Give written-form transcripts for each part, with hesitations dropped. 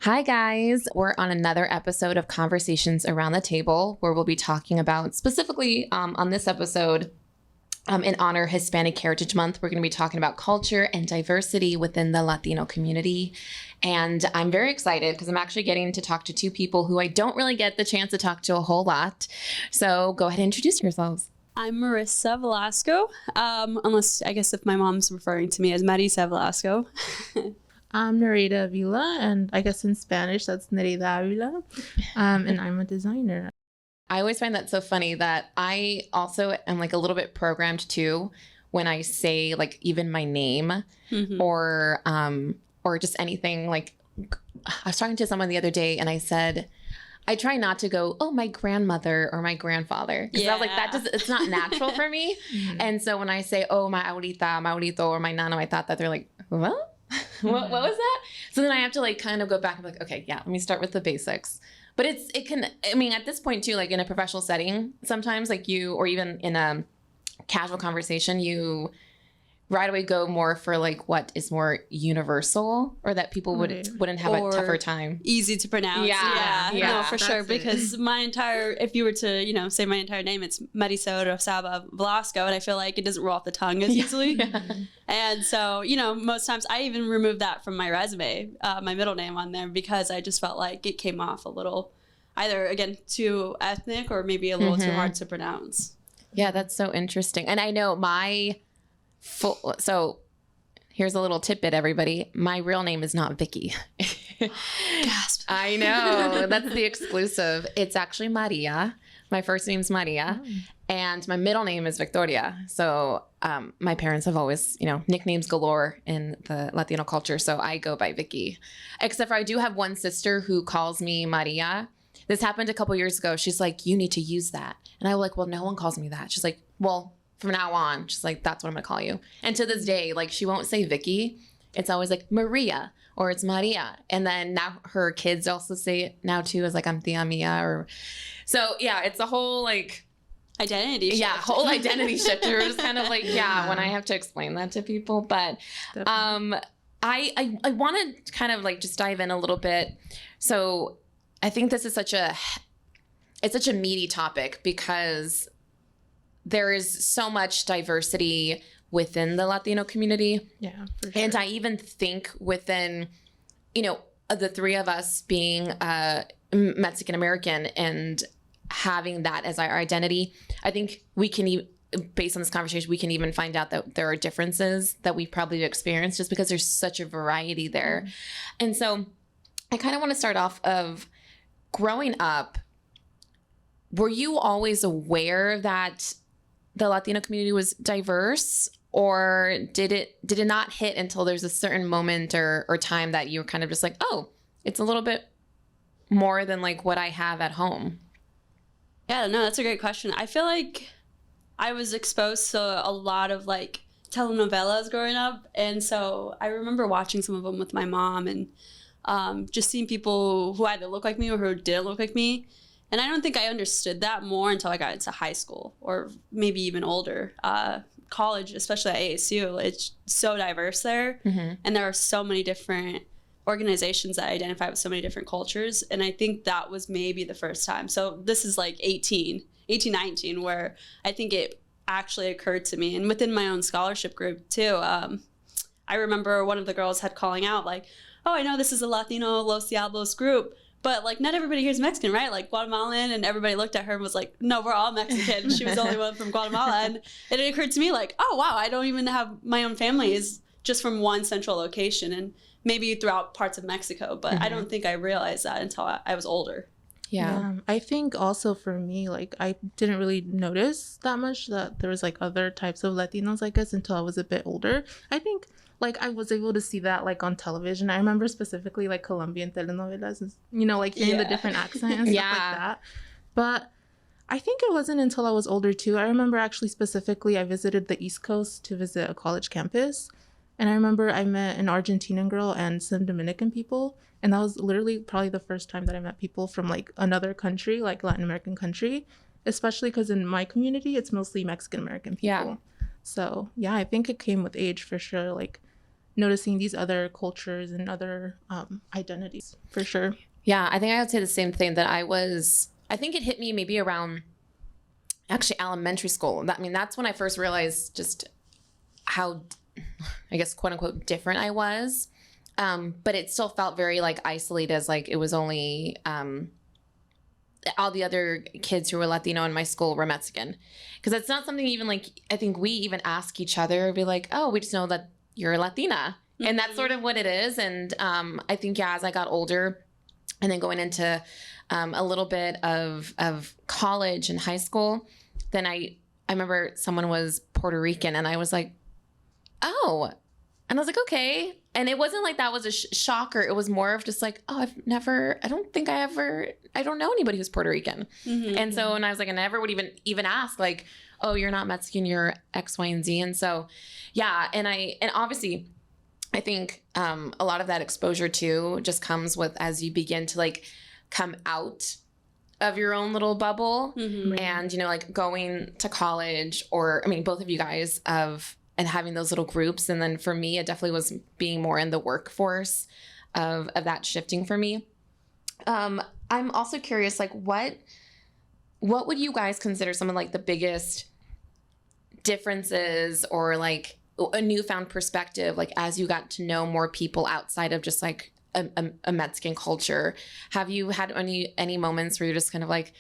Hi, guys. We're on another episode of Conversations Around the Table, where we'll be talking about specifically on this episode, in honor of Hispanic Heritage Month, we're going to be talking about culture and diversity within the Latino community. And I'm very excited because I'm actually getting to talk to two people who I don't really get the chance to talk to a whole lot. So go ahead and introduce yourselves. I'm Marissa Velasco, unless I guess if my mom's referring to me as Marissa Velasco. I'm Nereida Avila, and I guess in Spanish that's Nereida Avila, and I'm a designer. I always find that so funny that I also am like a little bit programmed too when I say like even my name or just anything. Like I was talking to someone the other day and I said, I try not to go, oh, my grandmother or my grandfather. Because I was like, it's not natural for me. And so when I say, oh, my abuelita, my abuelito, or my nana, I thought that they're like, what? What was that? So then I have to like kind of go back and be like, okay, yeah, let me start with the basics. But it can, I mean, at this point too, like in a professional setting, sometimes like you, or even in a casual conversation, you right away go more for like what is more universal or that people wouldn't have a tougher time. Easy to pronounce. Yeah. No, for sure. Because if you were to, say my entire name, it's Marissa Rosaba Velasco, and I feel like it doesn't roll off the tongue as easily. And so, most times I even removed that from my resume, my middle name on there, because I just felt like it came off a little either, again, too ethnic or maybe a little too hard to pronounce. Yeah, that's so interesting. And I know so here's a little tidbit, everybody. My real name is not Vicky. Gasp. I know. That's the exclusive. It's actually Maria. My first name's Maria. And my middle name is Victoria. So my parents have always, nicknames galore in the Latino culture. So I go by Vicky. Except for I do have one sister who calls me Maria. This happened a couple years ago. She's like, you need to use that. And I was like, well, no one calls me that. She's like, well, from now on, she's like, that's what I'm going to call you. And to this day, like, she won't say Vicky. It's always like Maria or it's Maria. And then now her kids also say it now too, as like, I'm Tia Mia. So yeah, it's a whole like identity shift. Yeah, whole identity shift. We're just kind of like, when I have to explain that to people. But I want to kind of like just dive in a little bit. So I think this is such a meaty topic because there is so much diversity within the Latino community. Yeah, for sure. And I even think within, the three of us being Mexican American and having that as our identity, I think we can, based on this conversation, we can even find out that there are differences that we probably experienced just because there's such a variety there. And so I kind of want to start off of growing up. Were you always aware that the Latino community was diverse, or did it not hit until there's a certain moment or time that you were kind of just like, oh, it's a little bit more than like what I have at home? Yeah, no, that's a great question. I feel like I was exposed to a lot of like telenovelas growing up. And so I remember watching some of them with my mom and just seeing people who either look like me or who didn't look like me. And I don't think I understood that more until I got into high school or maybe even older. College, especially at ASU, it's so diverse there. And there are so many different organizations that identify with so many different cultures. And I think that was maybe the first time. So this is like 18, 19, where I think it actually occurred to me. And within my own scholarship group too, I remember one of the girls had calling out like, oh, I know this is a Latino Los Diablos group, but like not everybody here is Mexican, right? Like Guatemalan, and everybody looked at her and was like, no, we're all Mexican. She was the only one from Guatemala. And it occurred to me like, oh, wow, I don't even have my own family is just from one central location and maybe throughout parts of Mexico. But I don't think I realized that until I was older. Yeah. I think also for me, like I didn't really notice that much that there was like other types of Latinos, I guess, until I was a bit older. I think like I was able to see that like on television. I remember specifically like Colombian telenovelas, like hearing the different accents and stuff like that. But I think it wasn't until I was older too. I remember actually specifically I visited the East Coast to visit a college campus. And I remember I met an Argentinian girl and some Dominican people. And that was literally probably the first time that I met people from like another country, like Latin American country, especially because in my community, it's mostly Mexican American people. So yeah, I think it came with age for sure. Like noticing these other cultures and other identities, for sure. Yeah, I think I would say the same thing, that I think it hit me maybe around actually elementary school. That's when I first realized just how, I guess, quote unquote, different I was. But it still felt very like isolated, as like it was only all the other kids who were Latino in my school were Mexican. Because it's not something even like, I think we even ask each other, be like, oh, we just know that you're Latina. Mm-hmm. And that's sort of what it is. And I think, yeah, as I got older and then going into a little bit of college and high school, then I remember someone was Puerto Rican and I was like, oh, and I was like, okay. And it wasn't like that was a shocker. It was more of just like, oh, I don't know anybody who's Puerto Rican. Mm-hmm. And so, and I was like, I never would even ask like, oh, you're not Mexican, you're X, Y, and Z. And so, yeah. And obviously I think a lot of that exposure too just comes with, as you begin to like come out of your own little bubble. Mm-hmm. And, like going to college, or, both of you guys and having those little groups. And then for me, it definitely was being more in the workforce of that shifting for me. I'm also curious, like what would you guys consider some of like the biggest differences, or like a newfound perspective, like as you got to know more people outside of just like a Mexican culture? Have you had any moments where you're just kind of like,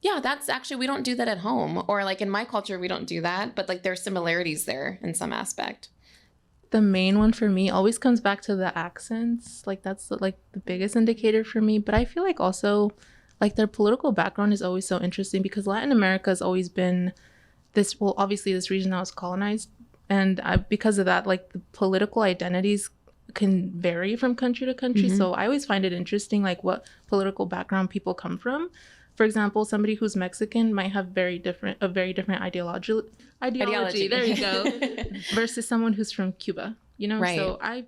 yeah, that's actually, we don't do that at home, or like in my culture, we don't do that, but like there's similarities there in some aspect? The main one for me always comes back to the accents. Like that's like the biggest indicator for me. But I feel like also like their political background is always so interesting, because Latin America has always been this, well, obviously this region that was colonized. And because of that, like the political identities can vary from country to country. Mm-hmm. So I always find it interesting, like what political background people come from. For example, somebody who's Mexican might have a very different ideology. There you go. Versus someone who's from Cuba, Right. So I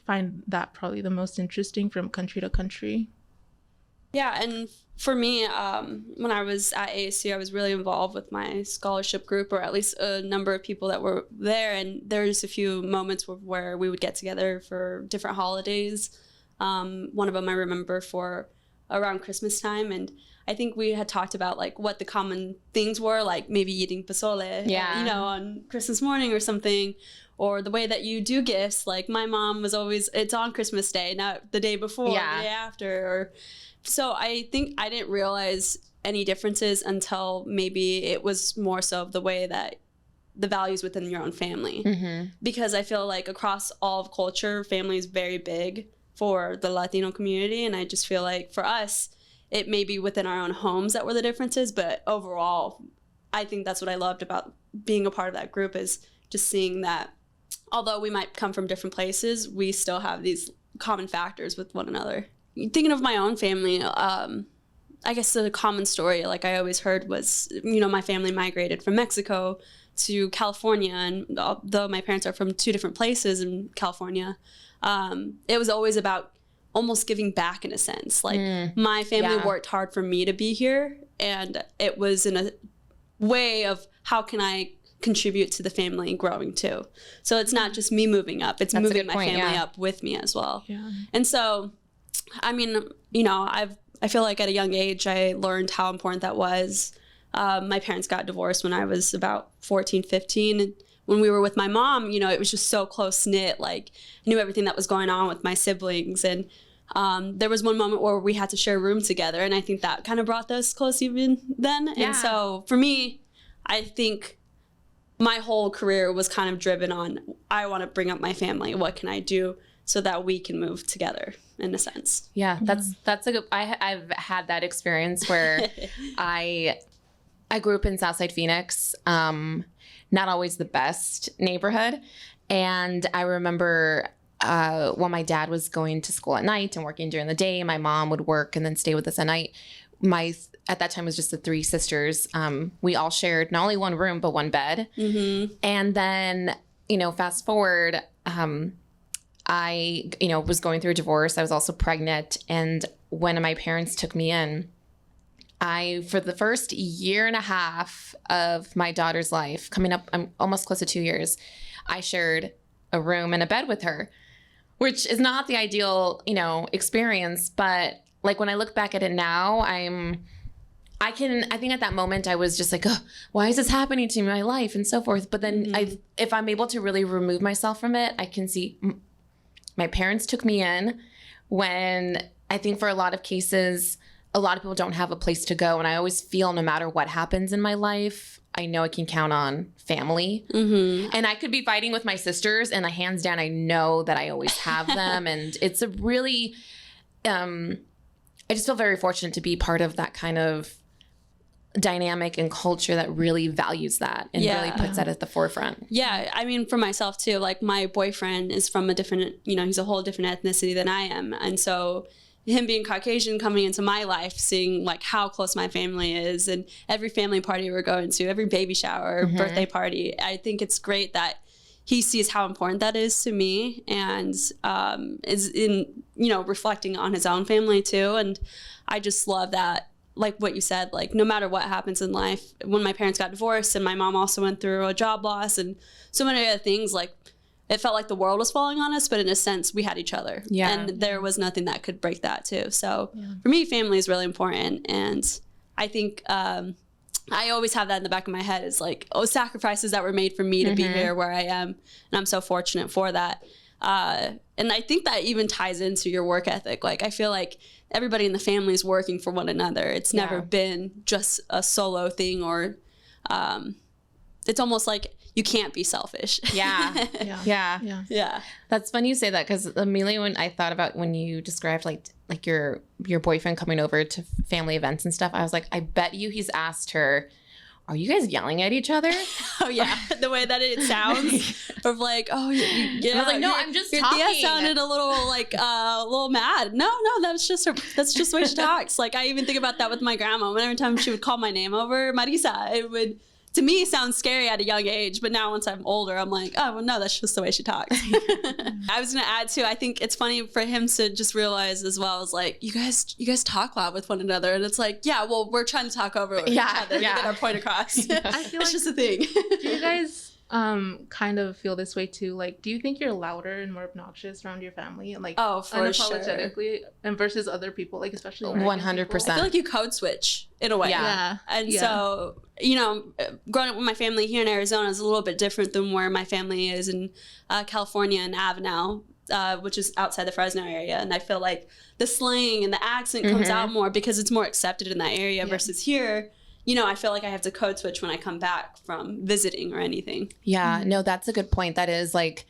find that probably the most interesting from country to country. Yeah, and for me, when I was at ASU, I was really involved with my scholarship group, or at least a number of people that were there. And there's a few moments where we would get together for different holidays. One of them I remember for around Christmas time, and I think we had talked about like what the common things were, like maybe eating pozole, on Christmas morning or something, or the way that you do gifts. Like my mom was always, it's on Christmas Day, not the day before, the day after. So I think I didn't realize any differences until maybe it was more so of the way that the values within your own family. Mm-hmm. Because I feel like across all of culture, family is very big for the Latino community. And I just feel like for us, it may be within our own homes that were the differences, but overall, I think that's what I loved about being a part of that group, is just seeing that although we might come from different places, we still have these common factors with one another. Thinking of my own family, I guess the common story, like I always heard, was, my family migrated from Mexico to California, and although my parents are from two different places in California, it was always about almost giving back in a sense. Like my family worked hard for me to be here, and it was in a way of how can I contribute to the family growing too. So it's not just me moving up, it's moving my family up with me as well. Yeah. And so, I feel like at a young age, I learned how important that was. My parents got divorced when I was about 14, 15. And when we were with my mom, it was just so close knit. Like I knew everything that was going on with my siblings. And there was one moment where we had to share a room together. And I think that kind of brought us close even then. Yeah. And so for me, I think my whole career was kind of driven on, I want to bring up my family. What can I do so that we can move together in a sense? Yeah, that's a good, I've had that experience where I grew up in Southside Phoenix, not always the best neighborhood. And I remember when my dad was going to school at night and working during the day, my mom would work and then stay with us at night. At that time, it was just the three sisters. We all shared not only one room, but one bed. Mm-hmm. And then, fast forward, I, was going through a divorce. I was also pregnant. And when my parents took me in, for the first year and a half of my daughter's life, coming up, I'm almost close to 2 years, I shared a room and a bed with her, which is not the ideal, experience. But like when I look back at it now, I think at that moment I was just like, oh, why is this happening to me in my life and so forth. But then if I'm able to really remove myself from it, I can see my parents took me in when I think for a lot of cases, a lot of people don't have a place to go. And I always feel no matter what happens in my life, I know I can count on family. And I could be fighting with my sisters and hands down, I know that I always have them. And it's a really, I just feel very fortunate to be part of that kind of dynamic and culture that really values that and really puts that at the forefront. Yeah. I mean, for myself too, like my boyfriend is from a different, he's a whole different ethnicity than I am. And so him being Caucasian coming into my life, seeing like how close my family is and every family party we're going to, every baby shower, birthday party, I think it's great that he sees how important that is to me and is in, reflecting on his own family too. And I just love that. Like what you said, like no matter what happens in life, when my parents got divorced and my mom also went through a job loss and so many other things, like it felt like the world was falling on us, but in a sense we had each other. And there was nothing that could break that too. So for me, family is really important. And I think I always have that in the back of my head is like, sacrifices that were made for me to be here where I am. And I'm so fortunate for that. And I think that even ties into your work ethic. Like I feel like everybody in the family is working for one another. It's never been just a solo thing or it's almost like you can't be selfish. Yeah. That's funny you say that because immediately when I thought about when you described like your boyfriend coming over to family events and stuff, I was like, I bet you he's asked her, are you guys yelling at each other? Oh yeah, the way that it sounds, of like, oh yeah. I was like, no, I'm just talking. Your Thea sounded a little mad. No, that's just the way she talks. Like I even think about that with my grandma. Every time she would call my name over, Marissa, it would to me sound scary at a young age. But now once I'm older, I'm like, oh well, no, that's just the way she talks. I was gonna add too. I think it's funny for him to just realize as well as like, you guys talk loud with one another, and it's like, yeah, well, we're trying to talk over each other to get our point across. I feel it's just a thing. Do you guys kind of feel this way too? Like, do you think you're louder and more obnoxious around your family and like unapologetically and versus other people, like especially 100%? I feel like you code switch in a way. So growing up with my family here in Arizona is a little bit different than where my family is in California and Avenel, which is outside the Fresno area. And I feel like the slang and the accent comes out more because it's more accepted in that area versus here. I feel like I have to code switch when I come back from visiting or anything. Yeah, no, that's a good point. That is like,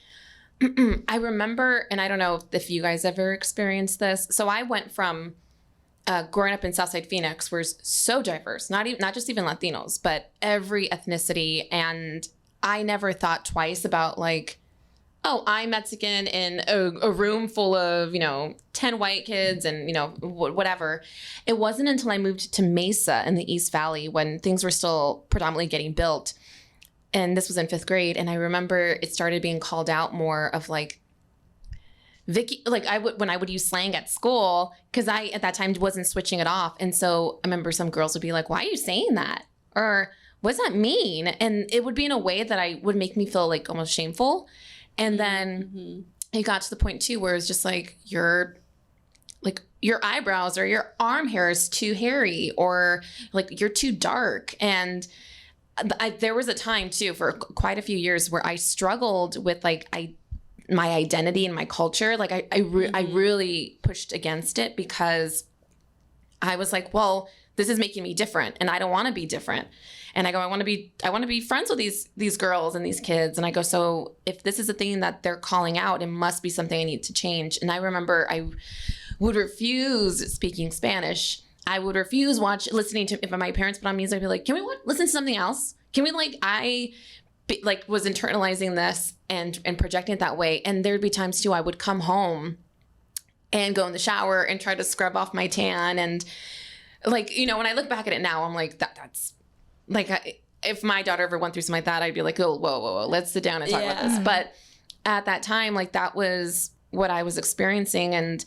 I remember, and I don't know if you guys ever experienced this. So I went from growing up in Southside Phoenix, where it's so diverse, not just even Latinos, but every ethnicity. And I never thought twice about like, oh, I'm Mexican in a room full of, 10 white kids and, whatever. It wasn't until I moved to Mesa in the East Valley when things were still predominantly getting built. And this was in 5th grade. And I remember it started being called out more of like, Vicky, like when I would use slang at school, because I at that time wasn't switching it off. And so I remember some girls would be like, why are you saying that? Or what does that mean? And it would be in a way that would make me feel like almost shameful. And then it got to the point too where it's just like your eyebrows or your arm hair is too hairy or like you're too dark. And there was a time too for quite a few years where I struggled with like my identity and my culture. Like I really pushed against it because I was like, well, this is making me different and I don't want to be different. And I go, I want to be friends with these girls and these kids. And I go, so if this is a thing that they're calling out, it must be something I need to change. And I remember I would refuse speaking Spanish. I would refuse listening to, if my parents put on music, I'd be like, can we listen to something else? Can we was internalizing this and projecting it that way. And there'd be times too, I would come home and go in the shower and try to scrub off my tan. And like, when I look back at it now, I'm like, that's like, if my daughter ever went through something like that, I'd be like, oh, whoa, let's sit down and talk about this. But at that time, like that was what I was experiencing. And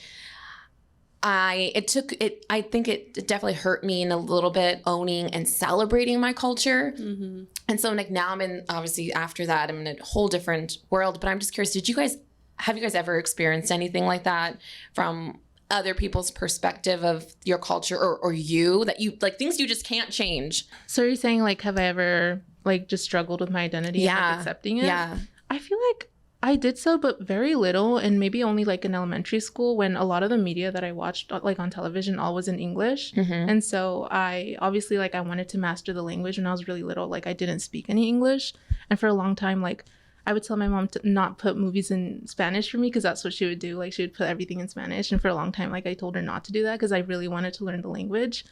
I think it definitely hurt me in a little bit owning and celebrating my culture. Mm-hmm. And so like now obviously after that, I'm in a whole different world, but I'm just curious, have you guys ever experienced anything like that from other people's perspective of your culture or you, that you like things you just can't change? So you're saying like, have I ever like just struggled with my identity and like, accepting it? Yeah. I feel like I did so, but very little, and maybe only like in elementary school when a lot of the media that I watched like on television all was in English. Mm-hmm. And so I obviously like I wanted to master the language when I was really little. Like I didn't speak any English. And for a long time, like I would tell my mom to not put movies in Spanish for me because that's what she would do. Like she would put everything in Spanish. And for a long time, like I told her not to do that because I really wanted to learn the language.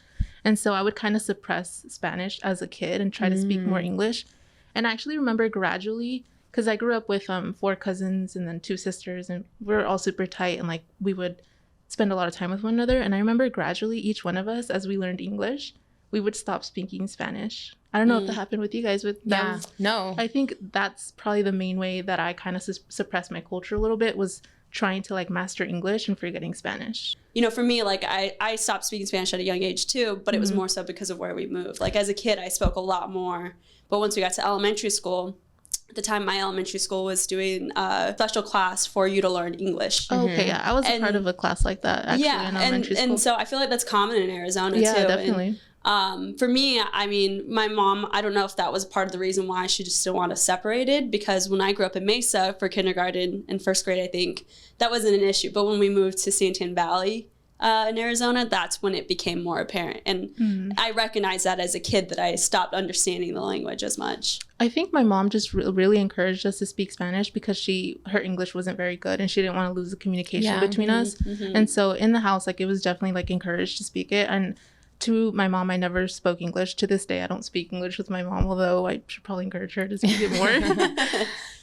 And so I would kind of suppress Spanish as a kid and try to speak more English. And I actually remember gradually, because I grew up with 4 cousins and then 2 sisters, and we were all super tight, and like we would spend a lot of time with one another. And I remember gradually each one of us, as we learned English, we would stop speaking Spanish. I don't know if that happened with you guys. No. I think that's probably the main way that I kind of suppressed my culture a little bit, was trying to like master English and forgetting Spanish. You know, for me, like I stopped speaking Spanish at a young age too, but it was more so because of where we moved. Like as a kid, I spoke a lot more, but once we got to elementary school, at the time my elementary school was doing a special class for you to learn English. Oh, okay, yeah, I was a part of a class like that actually in elementary school. And so I feel like that's common in Arizona too. Yeah, definitely. And, for me, I mean, my mom, I don't know if that was part of the reason why she just didn't want us separated, because when I grew up in Mesa for kindergarten and first grade, I think that wasn't an issue. But when we moved to Santan Valley in Arizona, that's when it became more apparent. And I recognized that as a kid, that I stopped understanding the language as much. I think my mom just really encouraged us to speak Spanish because her English wasn't very good and she didn't want to lose the communication between us. And so in the house, like it was definitely like encouraged to speak it. And to my mom, I never spoke English. To this day, I don't speak English with my mom, although I should probably encourage her to speak it more.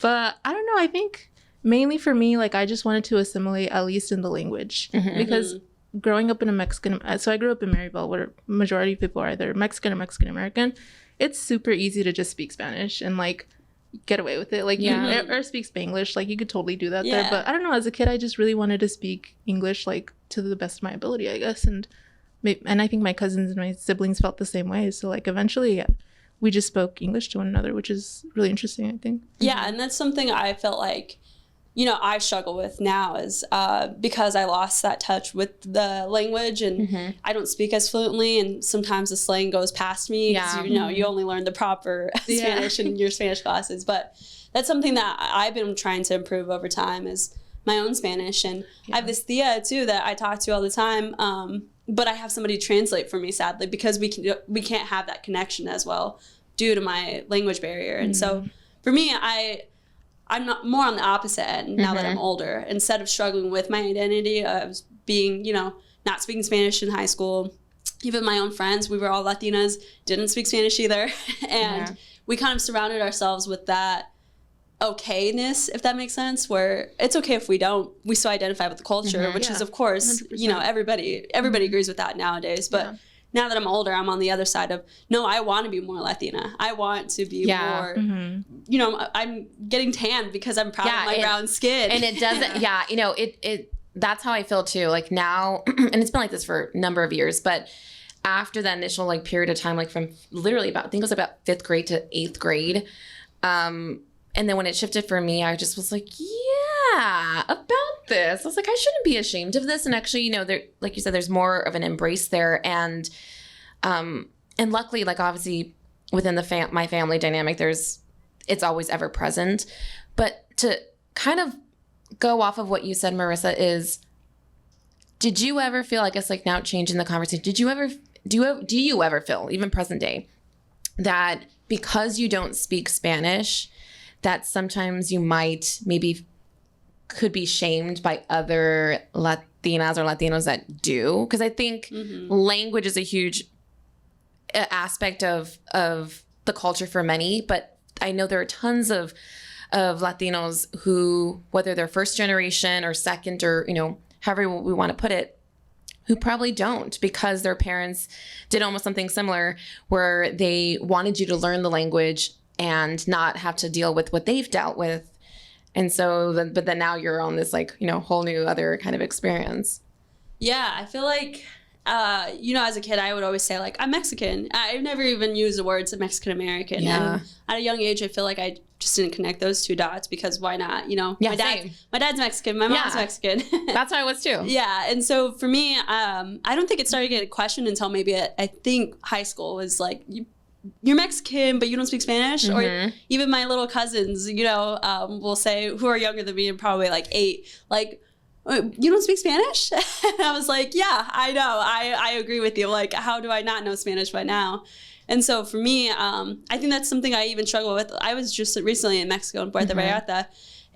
But I don't know. I think mainly for me, like I just wanted to assimilate at least in the language because growing up in so I grew up in Maryville, where majority of people are either Mexican or Mexican American. It's super easy to just speak Spanish and like get away with it, like or speak Spanglish. Like you could totally do that there. But I don't know. As a kid, I just really wanted to speak English like to the best of my ability, I guess. And I think my cousins and my siblings felt the same way. So like eventually we just spoke English to one another, which is really interesting, I think. Yeah, and that's something I felt like, you know, I struggle with now is because I lost that touch with the language and I don't speak as fluently, and sometimes the slang goes past me because, you know, you only learn the proper Spanish in your Spanish classes. But that's something that I've been trying to improve over time, is my own Spanish. And I have this tia too that I talk to all the time, but I have somebody translate for me, sadly, because we can't have that connection as well due to my language barrier. And so for me, I'm not more on the opposite end now that I'm older. Instead of struggling with my identity of being, you know, not speaking Spanish in high school, even my own friends, we were all Latinas, didn't speak Spanish either. And we kind of surrounded ourselves with that okayness, if that makes sense, where it's okay if we still identify with the culture, which is, of course, 100%. You know, everybody agrees with that nowadays. But now that I'm older, I'm on the other side of, no, I want to be more Latina. I want to be more, you know, I'm getting tanned because I'm proud of my brown skin. And it doesn't, you know, it that's how I feel too. Like now, and it's been like this for a number of years, but after that initial like period of time, like from literally I think it was about 5th grade to 8th grade. And then when it shifted for me, I just was like, yeah, about this. I was like, I shouldn't be ashamed of this. And actually, you know, there, like you said, there's more of an embrace there. And luckily, like obviously within my family dynamic, it's always ever present. But to kind of go off of what you said, Marissa, is, did you ever feel, I guess like now changing the conversation, do you ever feel, even present day, that because you don't speak Spanish, that sometimes you could be shamed by other Latinas or Latinos that do? Because I think language is a huge aspect of the culture for many, but I know there are tons of Latinos who, whether they're first generation or second, or, you know, however we want to put it, who probably don't, because their parents did almost something similar where they wanted you to learn the language and not have to deal with what they've dealt with. And so, but then now you're on this like, you know, whole new other kind of experience. Yeah, I feel like, as a kid, I would always say, like, I'm Mexican. I never even used the words Mexican American. Yeah. And at a young age, I feel like I just didn't connect those two dots because why not? Yeah, my dad's Mexican, my mom's Mexican. That's how I was too. Yeah, and so for me, I don't think it started getting questioned until maybe I think high school was like, you're Mexican, but you don't speak Spanish. Or even my little cousins, will say, who are younger than me and probably like 8, like, you don't speak Spanish? And I was like, yeah, I know. I agree with you. Like, how do I not know Spanish by now? And so for me, I think that's something I even struggle with. I was just recently in Mexico, in Puerto Vallarta,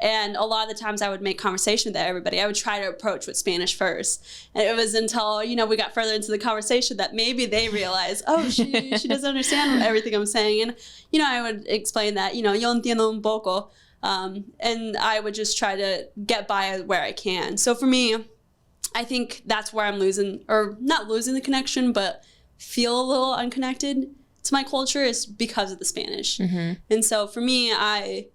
and a lot of the times I would make conversation with everybody. I would try to approach with Spanish first. And it was until, we got further into the conversation that maybe they realized, oh, she doesn't understand everything I'm saying. And, I would explain that, yo entiendo un poco. And I would just try to get by where I can. So for me, I think that's where I'm not losing the connection, but feel a little unconnected to my culture is because of the Spanish. And so for me, I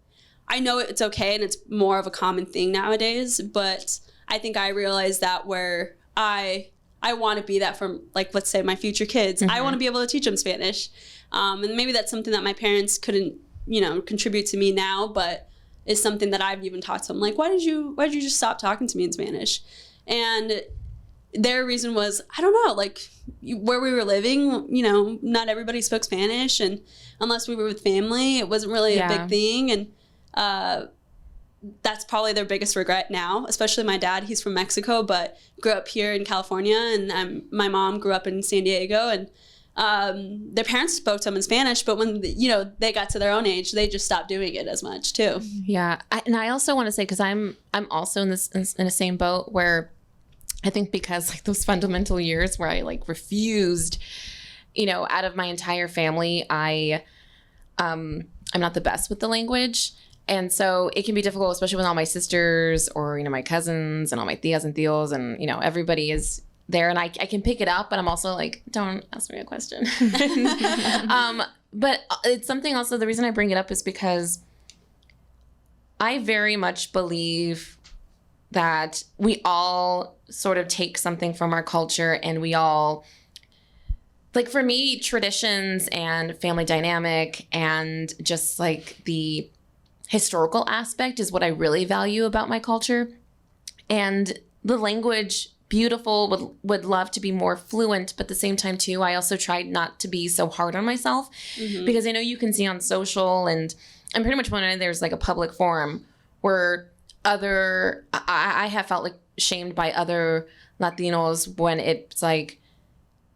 know it's okay and it's more of a common thing nowadays, but I think I realized that where I want to be that for, like, let's say my future kids, I want to be able to teach them Spanish. And maybe that's something that my parents couldn't, contribute to me now, but is something that I've even taught them. Like, why did you just stop talking to me in Spanish? And their reason was, I don't know, like where we were living, not everybody spoke Spanish. And unless we were with family, it wasn't really a big thing. And that's probably their biggest regret now, especially my dad. He's from Mexico, but grew up here in California. And my mom grew up in San Diego. And their parents spoke to them in Spanish, but when they got to their own age, they just stopped doing it as much too. Yeah, and I also want to say, because I'm also in the same boat where I think because like those fundamental years where I like refused, out of my entire family, I'm not the best with the language. And so it can be difficult, especially with all my sisters or, my cousins and all my tias and tios and, everybody is there and I can pick it up, but I'm also like, don't ask me a question. But it's something also, the reason I bring it up is because I very much believe that we all sort of take something from our culture and we all, like for me, traditions and family dynamic and just like the historical aspect is what I really value about my culture. And the language, beautiful, would love to be more fluent, but at the same time too, I also tried not to be so hard on myself because I know you can see on social and pretty much when there's like a public forum where I have felt like shamed by other Latinos when it's like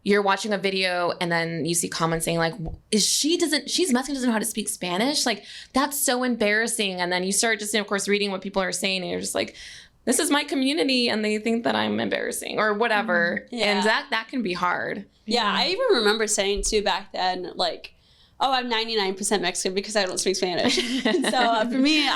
you're watching a video and then you see comments saying like, she's Mexican, doesn't know how to speak Spanish. Like that's so embarrassing. And then you start just, of course, reading what people are saying and you're just like, this is my community and they think that I'm embarrassing or whatever. Yeah. And that can be hard. Yeah. I even remember saying too back then, like, oh, I'm 99% Mexican because I don't speak Spanish. So for me,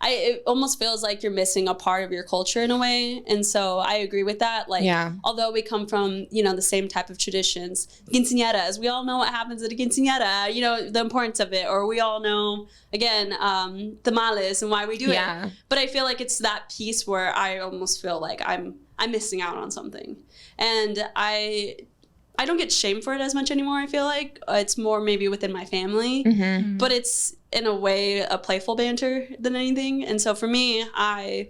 it almost feels like you're missing a part of your culture in a way. And so I agree with that. Like, although we come from, the same type of traditions, quinceañeras, we all know what happens at a quinceañera, the importance of it, or we all know, again, tamales and why we do it. But I feel like it's that piece where I almost feel like I'm missing out on something. And I don't get shamed for it as much anymore, I feel like. It's more maybe within my family. But it's, in a way, a playful banter than anything. And so for me, I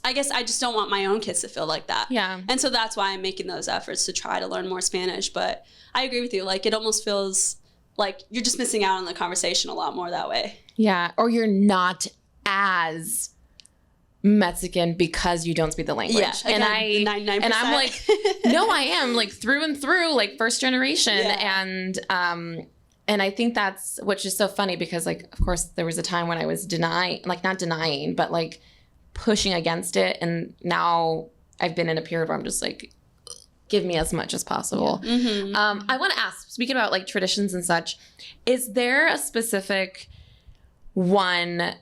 guess I just don't want my own kids to feel like that. Yeah. And so that's why I'm making those efforts to try to learn more Spanish. But I agree with you. Like, it almost feels like you're just missing out on the conversation a lot more that way. Yeah. Or you're not as Mexican because you don't speak the language. Yeah, again, and I'm like, no, I am like through and through, like first generation. Yeah. And I think that's what's just so funny because like, of course, there was a time when I was not denying, but like pushing against it. And now I've been in a period where I'm just like, give me as much as possible. Yeah. I want to ask, speaking about like traditions and such, is there a specific one,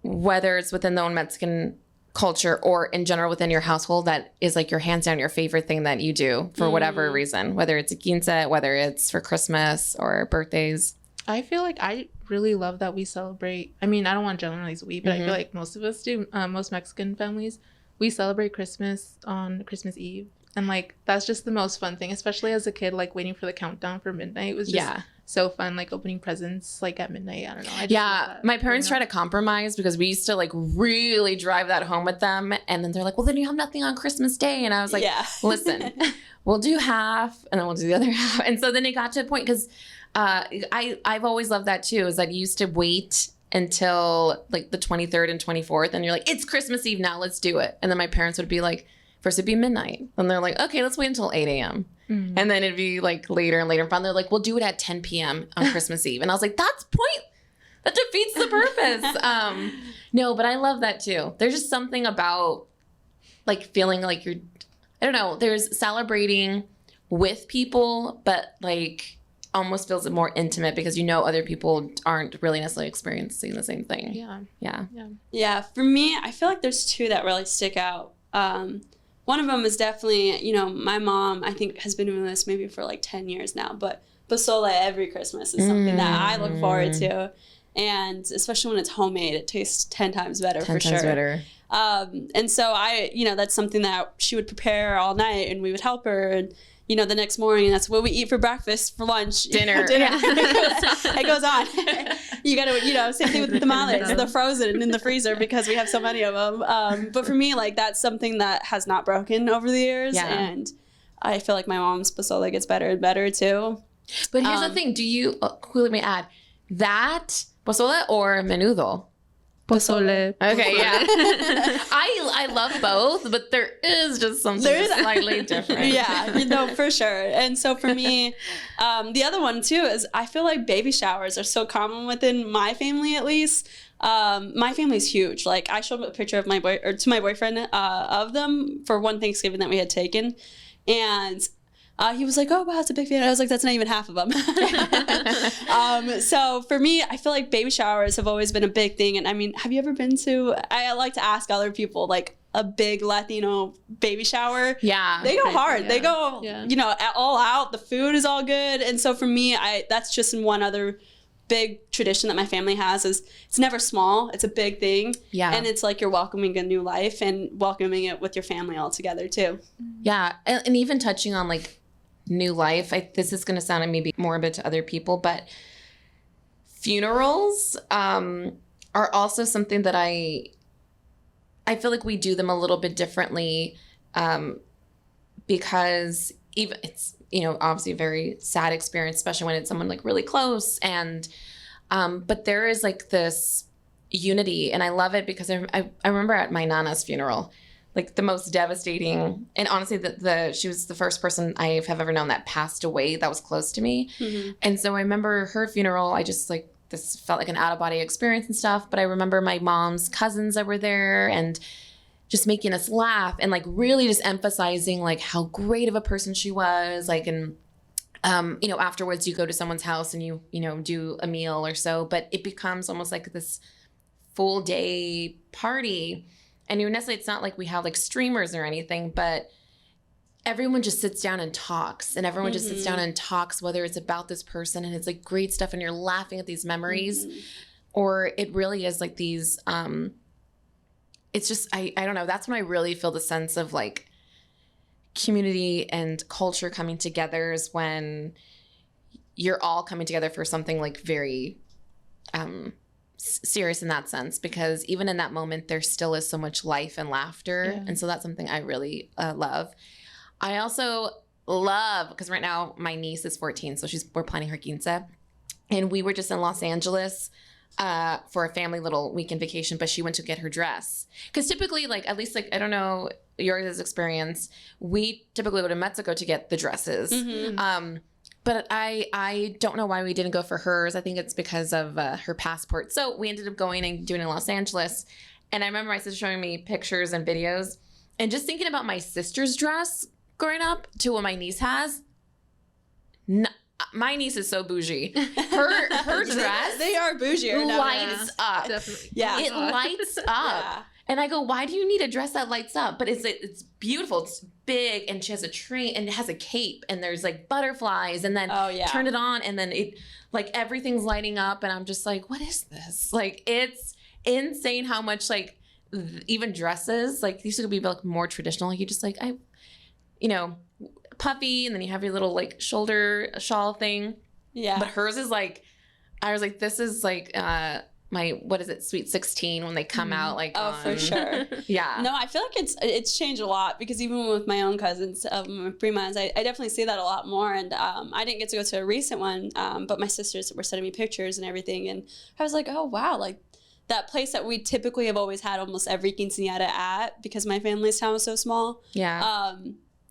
whether it's within the own Mexican culture or in general within your household, that is like your hands down your favorite thing that you do for whatever reason, whether it's a quince, whether it's for Christmas or birthdays? I feel like I really love that we celebrate. I mean, I don't want to generalize but I feel like most of us do. Most Mexican families we celebrate Christmas on Christmas Eve. And, like, that's just the most fun thing, especially as a kid, like, waiting for the countdown for midnight. It was just so fun, like, opening presents, like, at midnight. I don't know. I just my parents try to compromise because we used to, like, really drive that home with them. And then they're like, well, then you have nothing on Christmas Day. And I was like, listen, we'll do half and then we'll do the other half. And so then it got to a point because I've always loved that, too, is that you used to wait until, like, the 23rd and 24th. And you're like, it's Christmas Eve now. Let's do it. And then my parents would be like, first it'd be midnight. And they're like, okay, let's wait until 8 a.m. And then it'd be like later and later. And they're like, we'll do it at 10 p.m. on Christmas Eve. And I was like, that defeats the purpose. No, but I love that too. There's just something about like feeling like I don't know, there's celebrating with people, but like almost feels more intimate because you know other people aren't really necessarily experiencing the same thing. Yeah, for me, I feel like there's two that really stick out. One of them is definitely, you know, my mom, I think, has been doing this maybe for like 10 years now, but pozole every Christmas is something that I look forward to. And especially when it's homemade, it tastes 10 times better for sure. 10 times better. And so that's something that she would prepare all night and we would help her. And, you know, the next morning, that's what we eat for breakfast, for lunch, dinner. It goes on. You got to, same thing with the tamales. They're frozen in the freezer because we have so many of them. But for me, like, that's something that has not broken over the years. Yeah. And I feel like my mom's pozole gets better and better too. But here's the thing. Do you, quickly may add, that pozole or menudo? Pozole. Okay, yeah. I love both, but there is just something slightly different. Yeah, for sure. And so for me, the other one too is I feel like baby showers are so common within my family, at least. My family's huge. Like I showed a picture of my boyfriend of them for one Thanksgiving that we had taken, and he was like, oh, wow, it's a big fan. I was like, that's not even half of them. So for me, I feel like baby showers have always been a big thing. And I mean, have you ever been to, I like to ask other people, like a big Latino baby shower. Yeah. They go hard. Yeah. They go, all out. The food is all good. And so for me, that's just one other big tradition that my family has is it's never small. It's a big thing. Yeah. And it's like you're welcoming a new life and welcoming it with your family all together too. Yeah. And even touching on like, new life. This is going to sound maybe more a bit to other people, but funerals are also something that I feel like we do them a little bit differently because even it's obviously a very sad experience, especially when it's someone like really close, and but there is like this unity, and I love it because I remember at my nana's funeral. Like the most devastating, and honestly, she was the first person I have ever known that passed away that was close to me. Mm-hmm. And so I remember her funeral. I just like this felt like an out of body experience and stuff. But I remember my mom's cousins that were there and just making us laugh and like really just emphasizing like how great of a person she was. Like, and afterwards you go to someone's house and you do a meal or so, but it becomes almost like this full day party. And it's not like we have like streamers or anything, but everyone just sits down and talks, and everyone just sits down and talks, whether it's about this person and it's like great stuff and you're laughing at these memories, or it really is like these, it's just, I don't know. That's when I really feel the sense of like community and culture coming together is when you're all coming together for something like very, serious in that sense, because even in that moment there still is so much life and laughter, and so that's something I really love. I also love, because right now my niece is 14, so we're planning her quince, and we were just in Los Angeles for a family little weekend vacation, but she went to get her dress because typically, like, at least like I don't know yours experience, we typically go to Mexico to get the dresses. But I don't know why we didn't go for hers. I think it's because of her passport. So we ended up going and doing it in Los Angeles. And I remember my sister showing me pictures and videos. And just thinking about my sister's dress growing up to what my niece has. My niece is so bougie. Her dress. They are bougie. Lights up. Definitely. Yeah. It lights up. Yeah. And I go, why do you need a dress that lights up? But it's beautiful. It's big, and she has a tree, and it has a cape, and there's like butterflies, and then turn it on, and then it like everything's lighting up, and I'm just like, what is this? Like, it's insane how much like even dresses, like these could be like more traditional. You just like, puffy, and then you have your little like shoulder shawl thing. Yeah. But hers is like, I was like, this is like my, what is it, Sweet 16 when they come out like for sure. Yeah. No, I feel like it's changed a lot, because even with my own cousins, my primas, I definitely see that a lot more. And I didn't get to go to a recent one, but my sisters were sending me pictures and everything, and I was like, oh wow, like that place that we typically have always had almost every quinceañera at, because my family's town was so small. Yeah.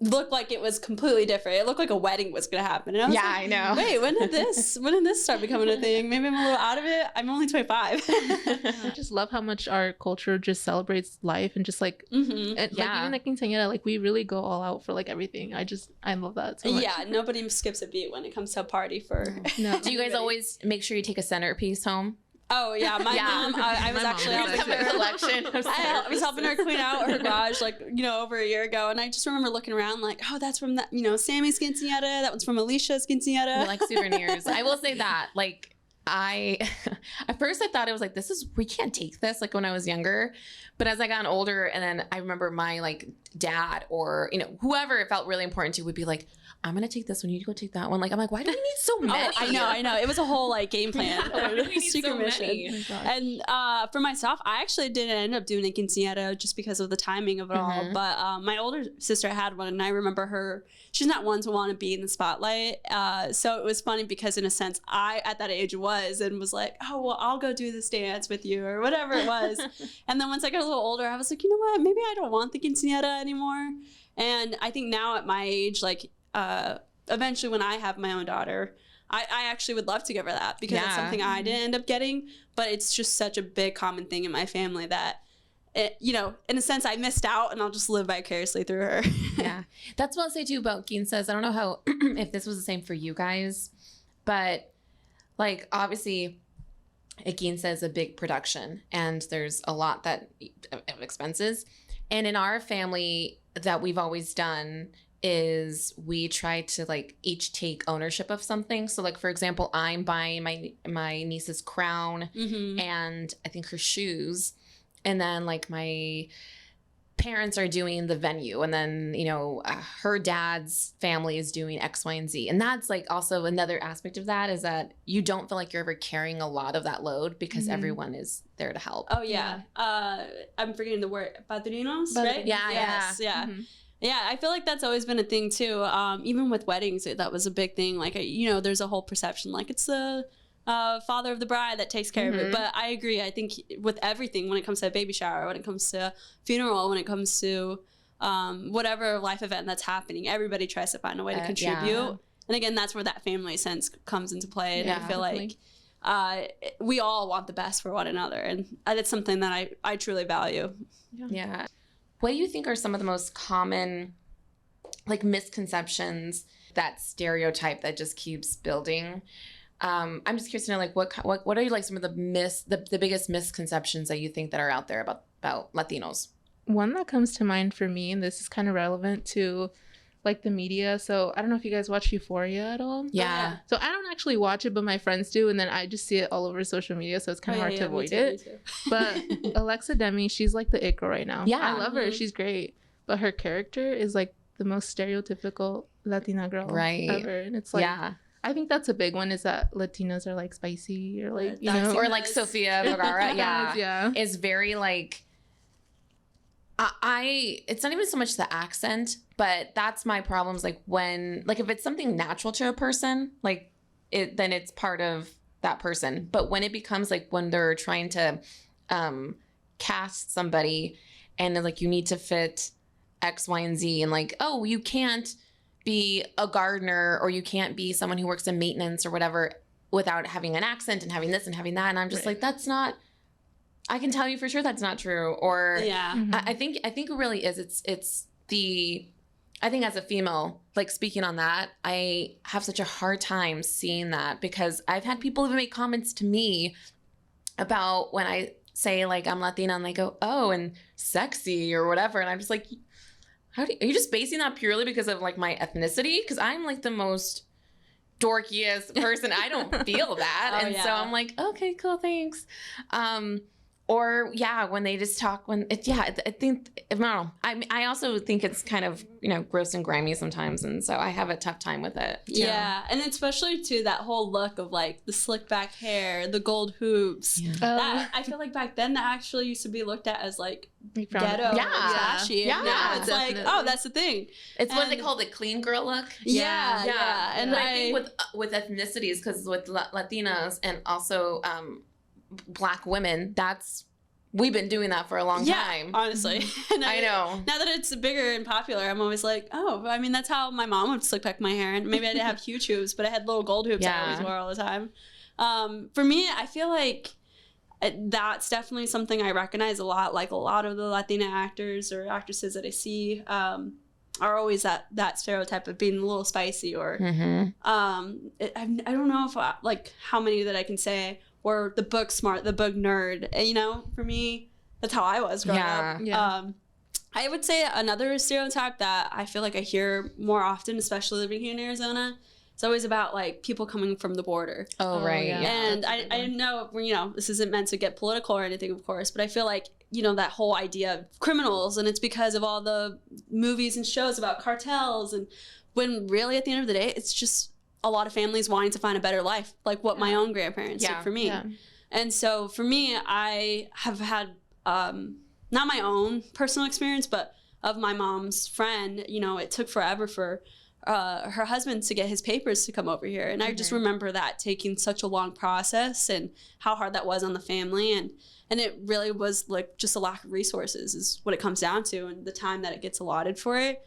Looked like it was completely different. It looked like a wedding was gonna happen. And I was like, I know. Wait, when did this start becoming a thing? Maybe I'm a little out of it. I'm only 25. I just love how much our culture just celebrates life, and just like, and, like even the quinceañera, like we really go all out for like everything. I love that so much. Yeah, nobody skips a beat when it comes to a party for. No. Do you guys always make sure you take a centerpiece home? Oh yeah, my mom. I was actually helping her. Collection of I was helping her clean out her garage like over a year ago, and I just remember looking around like, oh, that's from that Sammy's quinceañera. That one's from Alicia's quinceañera. We like souvenirs. I will say that like at first I thought it was like, we can't take this, like when I was younger, but as I got older, and then I remember my like dad or whoever it felt really important to would be like, I'm gonna take this one, you go take that one. Like I'm like, why do we need so many? Oh, I know. It was a whole like game plan. Secret mission. And for myself, I actually didn't end up doing a quinceañera just because of the timing of it all. But my older sister had one, and I remember her. She's not one to want to be in the spotlight. So it was funny because in a sense, I at that age was like, oh well, I'll go do this dance with you or whatever it was. And then once I got a little older, I was like, you know what? Maybe I don't want the quinceañera anymore. And I think now at my age, like. Eventually when I have my own daughter, I actually would love to give her that, because it's something I didn't end up getting, but it's just such a big common thing in my family that in a sense I missed out, and I'll just live vicariously through her. Yeah, that's what I'll say too about quinceas. I don't know how if this was the same for you guys, but like obviously a quinceañera is a big production, and there's a lot of expenses, and in our family that we've always done is we try to like each take ownership of something. So like for example, I'm buying my niece's crown and I think her shoes, and then like my parents are doing the venue, and then her dad's family is doing X, Y, and Z. And that's like also another aspect of that, is that you don't feel like you're ever carrying a lot of that load, because everyone is there to help. Oh yeah. I'm forgetting the word, padrinos, right? Yeah. Yes, yeah. Yeah, I feel like that's always been a thing too. Even with weddings, that was a big thing. Like, there's a whole perception like it's the father of the bride that takes care of it. But I agree. I think with everything, when it comes to a baby shower, when it comes to funeral, when it comes to whatever life event that's happening, everybody tries to find a way to contribute. Yeah. And again, that's where that family sense comes into play. And I feel like we all want the best for one another. And that's something that I truly value. Yeah. What do you think are some of the most common like misconceptions, that stereotype that just keeps building? I'm just curious to know like what are like some of the biggest misconceptions that you think that are out there about Latinos? One that comes to mind for me, and this is kind of relevant to like the media. So I don't know if you guys watch Euphoria at all. Yeah. So I don't actually watch it, but my friends do, and then I just see it all over social media, so it's kind of hard to avoid it. But Alexa Demi, she's like the it girl right now. Yeah. I love her. She's great. But her character is like the most stereotypical Latina girl ever. And it's like, I think that's a big one, is that Latinas are like spicy, or like, or like Sofia Vergara. Is very like, it's not even so much the accent, but that's my problems. Like when, like if it's something natural to a person, like then it's part of that person. But when it becomes like when they're trying to cast somebody, and like you need to fit X, Y, and Z, and like, oh, you can't be a gardener, or you can't be someone who works in maintenance or whatever without having an accent and having this and having that. And I'm just like, that's not. I can tell you for sure that's not true. Or I think it really is. I think as a female, like speaking on that, I have such a hard time seeing that, because I've had people even make comments to me about when I say like I'm Latina, and they go, oh, and sexy or whatever. And I'm just like, are you just basing that purely because of like my ethnicity? Because I'm like the most dorkiest person. I don't feel that. So I'm like, okay, cool, thanks. Or when they just talk I think I don't know. I also think it's kind of gross and grimy sometimes, and so I have a tough time with it. Yeah, and especially too that whole look of like the slick back hair, the gold hoops. Yeah. That, I feel like back then that actually used to be looked at as like ghetto, and trashy. Yeah, and now it's definitely. like, oh, that's the thing. It's what they call the clean girl look. Yeah. And but I think with ethnicities, because with Latinas and also Black women, we've been doing that for a long time. Honestly. And I know. Now that it's bigger and popular, I'm always like, oh, I mean, that's how my mom would slick back my hair. And maybe I didn't have huge hoops, but I had little gold hoops I always wore all the time. For me, I feel like that's definitely something I recognize a lot. Like a lot of the Latina actors or actresses that I see are always that stereotype of being a little spicy or I don't know if like how many that I can say, or the book smart, the book nerd. For me, that's how I was growing up. Yeah. I would say another stereotype that I feel like I hear more often, especially living here in Arizona, it's always about like people coming from the border. Oh, right. Yeah. And I know, this isn't meant to get political or anything, of course, but I feel like, that whole idea of criminals, and it's because of all the movies and shows about cartels, and when really at the end of the day, it's just a lot of families wanting to find a better life, like what my own grandparents did for me. Yeah. And so for me, I have had, not my own personal experience, but of my mom's friend, it took forever for her husband to get his papers to come over here. And I just remember that taking such a long process and how hard that was on the family. And it really was like just a lack of resources is what it comes down to, and the time that it gets allotted for it.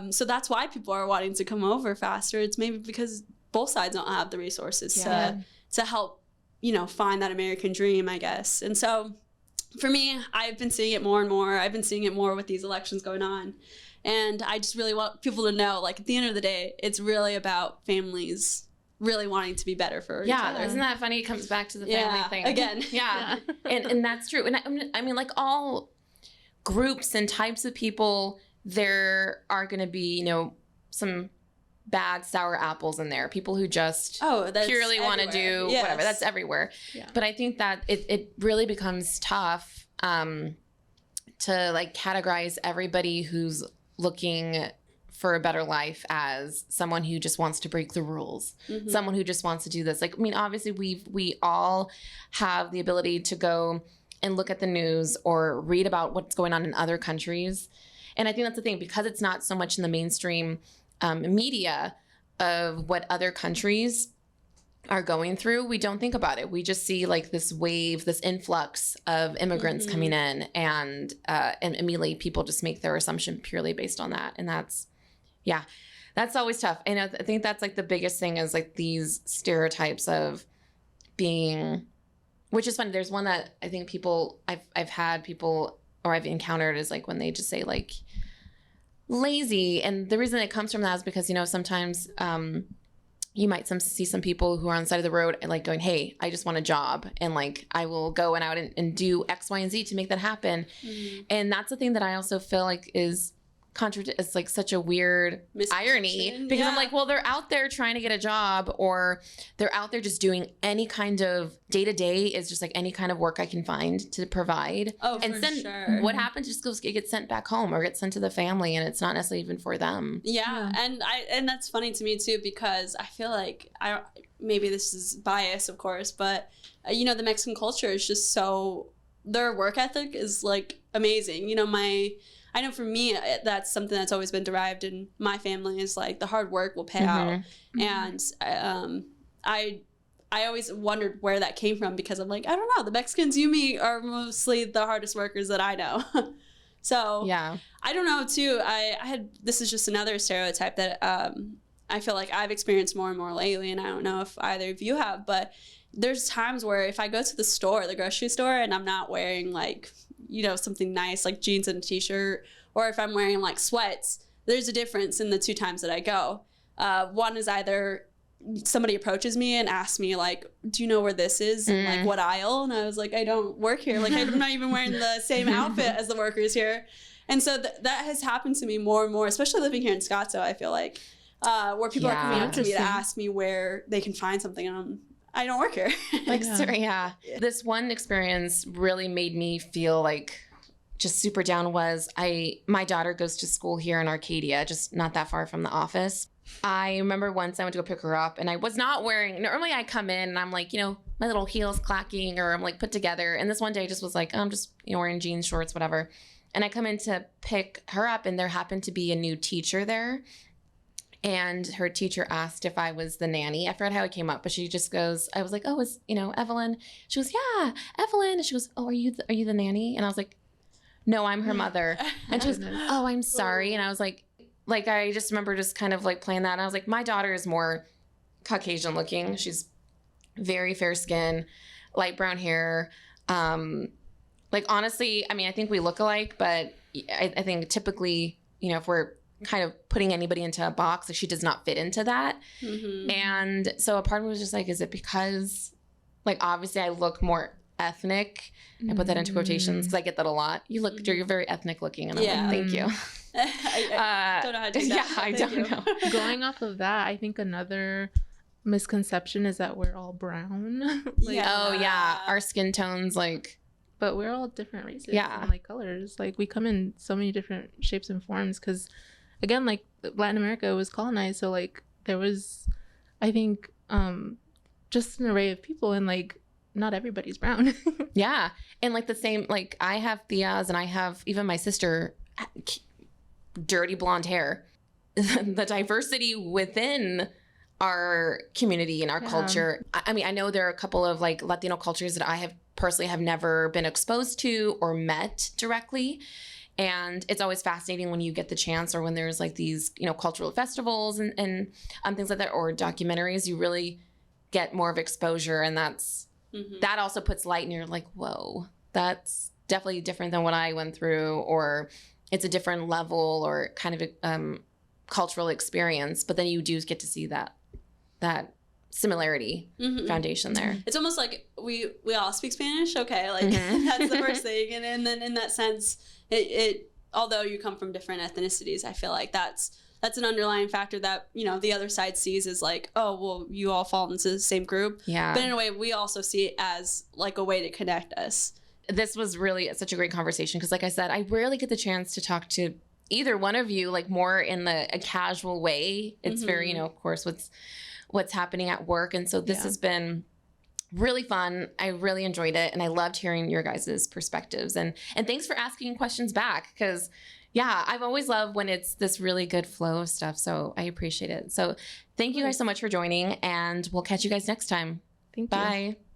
So that's why people are wanting to come over faster. It's maybe because both sides don't have the resources to help, find that American dream, I guess. And so for me, I've been seeing it more and more. I've been seeing it more with these elections going on. And I just really want people to know, like, at the end of the day, it's really about families really wanting to be better for each other. Isn't that funny? It comes back to the family thing. Again. Yeah. And that's true. And I mean, like all groups and types of people, there are going to be, some bad sour apples in there. People who just purely want to do whatever. That's everywhere. Yeah. But I think that it really becomes tough to like categorize everybody who's looking for a better life as someone who just wants to break the rules, someone who just wants to do this. Like, I mean, obviously we all have the ability to go and look at the news or read about what's going on in other countries. And I think that's the thing, because it's not so much in the mainstream media of what other countries are going through, we don't think about it. We just see like this wave, this influx of immigrants coming in, and immediately people just make their assumption purely based on that. And that's always tough. And I think that's like the biggest thing is like these stereotypes of being, which is funny. There's one that I think I've had people, or I've encountered, is like when they just say like lazy. And the reason it comes from that is because, sometimes you might see some people who are on the side of the road and like going, hey, I just want a job. And like, I will go out and do X, Y, and Z to make that happen. And that's the thing that I also feel like is it's like such a weird irony, because I'm like, well, they're out there trying to get a job, or they're out there just doing any kind of day-to-day is just like any kind of work I can find to provide. What happens just it gets sent back home or gets sent to the family, and it's not necessarily even for them. And that's funny to me too, because I feel like maybe this is bias, of course, but the Mexican culture is just so, their work ethic is like amazing. I know for me, that's something that's always been derived in my family, is like the hard work will pay out. And I always wondered where that came from, because I'm like, I don't know, the Mexicans you meet are mostly the hardest workers that I know. So I don't know too. This is just another stereotype that I feel like I've experienced more and more lately, and I don't know if either of you have, but there's times where if I go to the grocery store, and I'm not wearing like, something nice like jeans and a t-shirt, or if I'm wearing like sweats, there's a difference in the two times that I go. One is either somebody approaches me and asks me like, do you know where this is? And like what aisle? And I was like, I don't work here. Like, I'm not even wearing the same outfit as the workers here. And so that has happened to me more and more, especially living here in Scottsdale, I feel like, where people are coming up to me to ask me where they can find something. And I don't work here. Like, yeah. This one experience really made me feel like just super down was my daughter goes to school here in Arcadia, just not that far from the office. I remember once I went to go pick her up and I was not wearing, normally I come in and I'm like, you know, my little heels clacking or I'm like put together. And this one day I just was like, I'm just, you know, wearing jeans, shorts, whatever. And I come in to pick her up and there happened to be a new teacher there. And her teacher asked if I was the nanny. I forgot how it came up, but she just goes, I was like, oh, is, you know, Evelyn? She goes, yeah, Evelyn. And she goes, oh, are you the nanny? And I was like, no, I'm her mother. And she goes, oh, I'm sorry. And I was like, I just remember just kind of like playing that. And I was like, my daughter is more Caucasian looking. She's very fair skin, light brown hair. Like, honestly, I mean, I think we look alike, but I think typically, you know, if we're kind of putting anybody into a box, like she does not fit into that. Mm-hmm. And so a part of me was just like, is it because, like, obviously I look more ethnic? I put that into quotations because I get that a lot. You're very ethnic looking. And I'm like, thank you. I don't know how to do that. Yeah, I don't know. Going off of that, I think another misconception is that we're all brown. Like, oh, yeah. Our skin tones, like... But we're all different races and, like, colors. Like, we come in so many different shapes and forms because, again, like, Latin America was colonized. So, like, there was, I think, just an array of people and, like, not everybody's brown. Yeah. And, like, the same, like, I have tias and I have even my sister, dirty blonde hair. The diversity within our community and our culture. I mean, I know there are a couple of, like, Latino cultures that I have personally have never been exposed to or met directly. And it's always fascinating when you get the chance or when there's like these, you know, cultural festivals and things like that or documentaries, you really get more of exposure. And that also puts light and you're like, whoa, that's definitely different than what I went through, or it's a different level or kind of cultural experience. But then you do get to see that similarity foundation there. It's almost like we all speak Spanish. Okay, like that's the first thing. And then in that sense, it although you come from different ethnicities, I feel like that's an underlying factor that, you know, the other side sees as like, oh, well, you all fall into the same group. Yeah. But in a way, we also see it as like a way to connect us. This was really such a great conversation because, like I said, I rarely get the chance to talk to either one of you like more in a casual way. It's very, you know, of course, what's happening at work. And so this has been really fun. I really enjoyed it. And I loved hearing your guys' perspectives. And thanks for asking questions back because, yeah, I've always loved when it's this really good flow of stuff. So I appreciate it. So thank you guys so much for joining. And we'll catch you guys next time. Thank you. Bye.